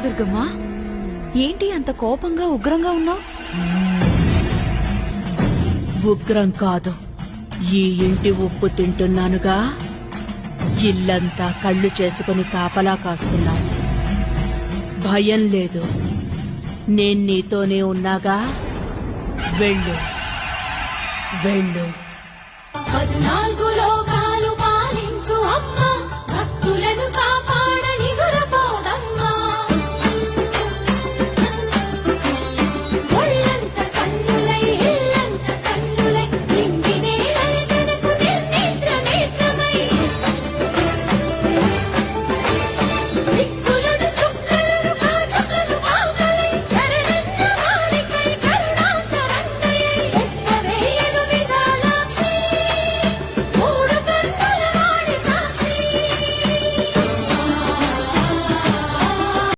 దుర్గమ్మ, ఏంటి అంత కోపంగా ఉగ్రంగా ఉన్నావు? ఉగ్రం కాదు, ఈ ఇంటి ఉప్పు తింటున్నానుగా. ఇల్లంతా కళ్ళు చేసుకుని కాపలా కాస్తున్నాను. భయం లేదు, నేను నీతోనే ఉన్నాగా. వెళ్ళు వెళ్ళు. 14